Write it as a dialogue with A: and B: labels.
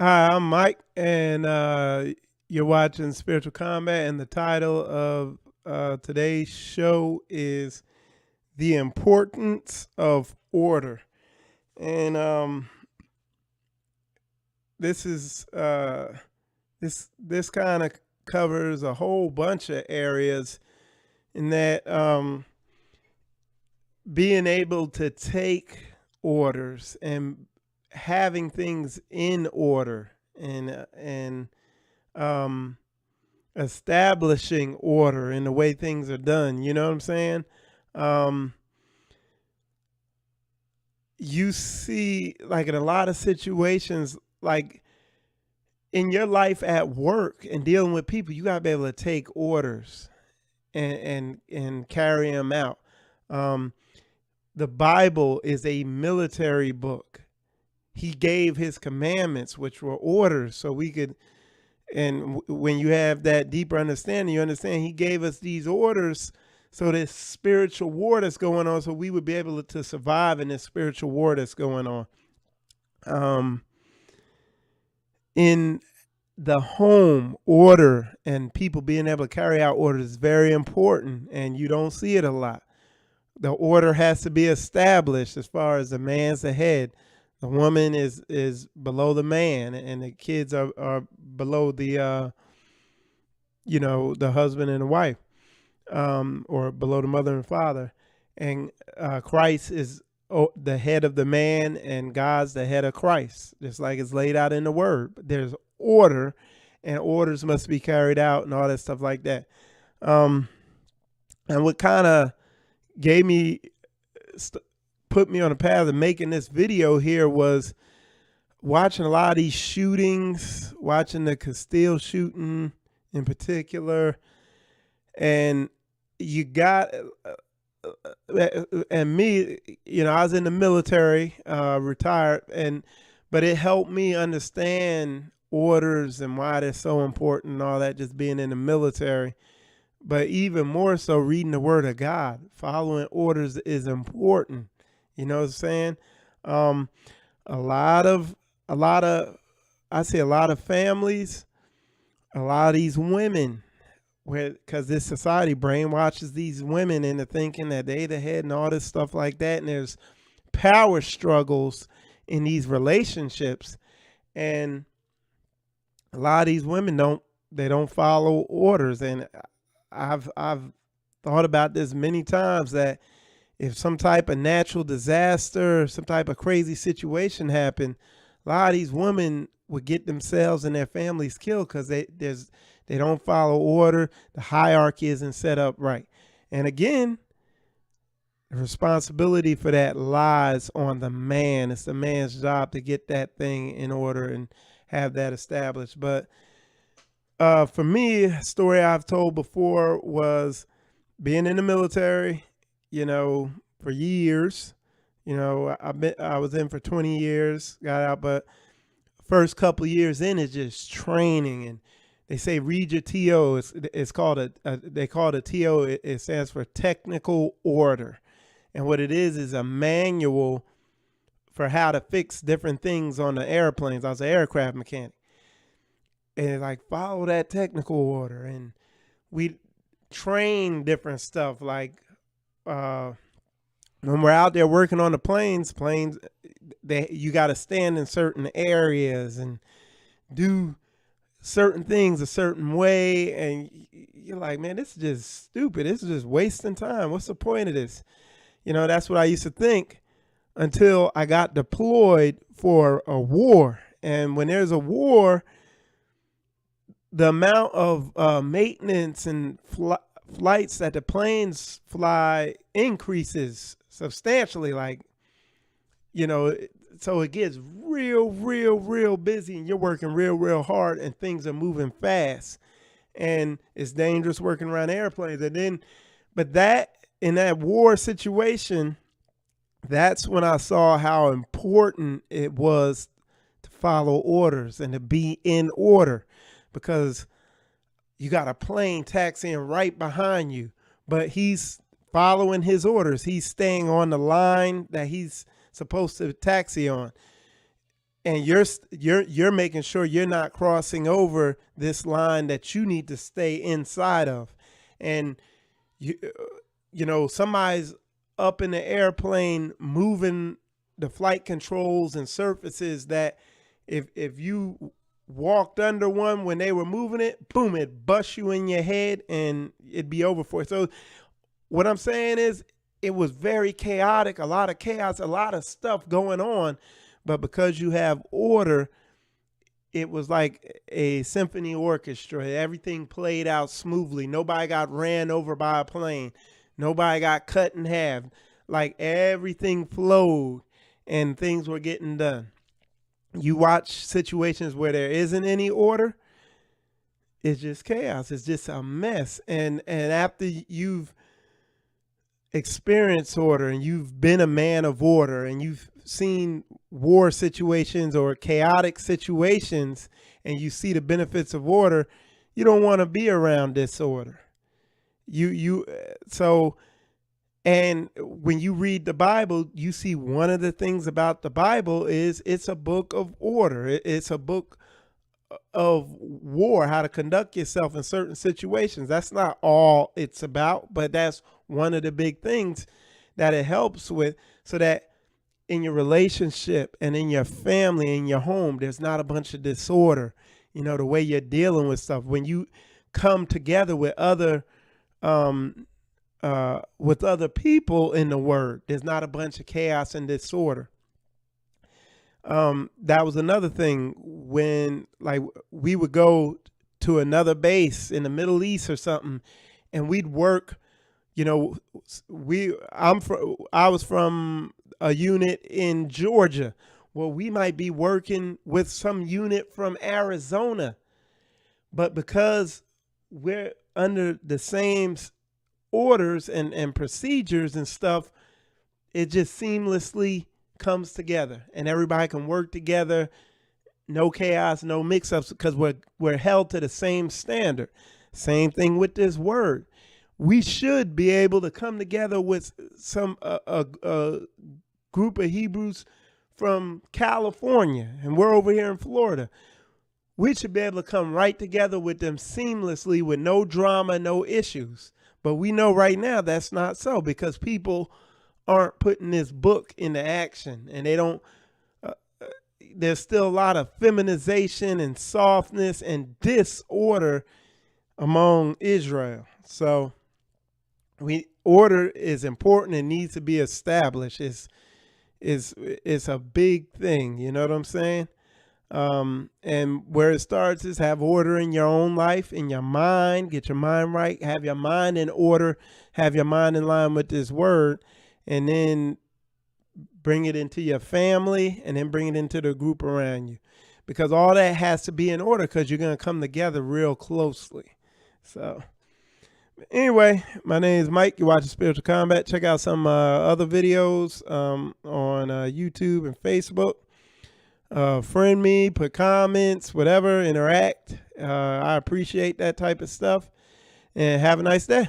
A: Hi, I'm Mike, and you're watching Spiritual Combat. And the title of today's show is "The Importance of Order." And this is this kind of covers a whole bunch of areas in that being able to take orders and having things in order and um, establishing order in the way things are done. You know what I'm saying? Um, you see, like in a lot of situations, like in your life at work and dealing with people, you gotta be able to take orders and carry them out. Um, the Bible is a military book. He gave his commandments, which were orders, so we could. And when you have that deeper understanding, you understand he gave us these orders so this spiritual war that's going on, so we would be able to survive in this spiritual war that's going on. Um, in the home, order and people being able to carry out orders is very important, and you don't see it a lot. The order has to be established as far as the man's the head. The woman is below the man, and the kids are below the the husband and the wife, or below the mother and father. And Christ is the head of the man, and God's the head of Christ, just like it's laid out in the Word. But there's order, and orders must be carried out, and all that stuff like that. Um, and what kind of gave me put me on the path of making this video here was watching a lot of these shootings, watching the Castile shooting in particular, and you got and me, I was in the military, retired, but it helped me understand orders and why they're so important and all that, just being in the military. But even more so, reading the Word of God, following orders is important. You know what I'm saying? Um, a lot of, a lot of, I see a lot of families, a lot of these women, where because this society brainwashes these women into thinking that they the head and all this stuff like that, and there's power struggles in these relationships, and a lot of these women don't follow orders, and I've thought about this many times that if some type of natural disaster, some type of crazy situation happened, a lot of these women would get themselves and their families killed because they don't follow order. The hierarchy isn't set up right. And again, the responsibility for that lies on the man. It's the man's job to get that thing in order and have that established. But for me, a story I've told before was being in the military, for years. I was in for 20 years, got out, but first couple of years in is just training, and they say read your TO. It's called they call it a TO. It stands for technical order, and what it is a manual for how to fix different things on the airplanes. I was an aircraft mechanic, and like follow that technical order, and we train different stuff like when we're out there working on the planes, you got to stand in certain areas and do certain things a certain way, and you're like, man, this is just stupid. This is just wasting time. What's the point of this? That's what I used to think until I got deployed for a war. And when there's a war, the amount of maintenance and flights that the planes fly increases substantially. Like, so it gets real busy, and you're working real hard, and things are moving fast, and it's dangerous working around airplanes. And then, but that in that war situation, that's when I saw how important it was to follow orders and to be in order, because you got a plane taxiing right behind you, but he's following his orders. He's staying on the line that he's supposed to taxi on. and you're making sure you're not crossing over this line that you need to stay inside of. And you somebody's up in the airplane moving the flight controls and surfaces that if you walked under one when they were moving it, boom, it bust you in your head and it'd be over for it. So what I'm saying is, it was very chaotic, a lot of chaos, a lot of stuff going on. But because you have order, it was like a symphony orchestra. Everything played out smoothly. Nobody got ran over by a plane. Nobody got cut in half. Like, everything flowed and things were getting done. You watch situations where there isn't any order, it's just chaos. It's just a mess. And after you've experienced order and you've been a man of order and you've seen war situations or chaotic situations and you see the benefits of order, you don't want to be around disorder. And when you read the Bible, you see one of the things about the Bible is it's a book of order. It's a book of war, how to conduct yourself in certain situations. That's not all it's about, but that's one of the big things that it helps with, so that in your relationship and in your family, in your home, there's not a bunch of disorder. The way you're dealing with stuff. When you come together with other people in the word, there's not a bunch of chaos and disorder. That was another thing when, like, we would go to another base in the Middle East or something, and we'd work. I was from a unit in Georgia. Well, we might be working with some unit from Arizona, but because we're under the same orders and procedures and stuff, it just seamlessly comes together and everybody can work together. No chaos, no mix-ups, because we're held to the same standard. Same thing with this word. We should be able to come together with a group of Hebrews from California, and we're over here in Florida. We should be able to come right together with them seamlessly with no drama, no issues. But we know right now that's not so, because people aren't putting this book into action, and they don't. There's still a lot of feminization and softness and disorder among Israel. So order is important and needs to be established. It's a big thing. You know what I'm saying? And where it starts is have order in your own life, in your mind. Get your mind right. Have your mind in order. Have your mind in line with this word, and then bring it into your family, and then bring it into the group around you, because all that has to be in order, because you're going to come together real closely. So anyway, my name is Mike. You're watching Spiritual Combat. Check out some other videos on YouTube and Facebook. Friend me, put comments, whatever, interact. I appreciate that type of stuff. And have a nice day.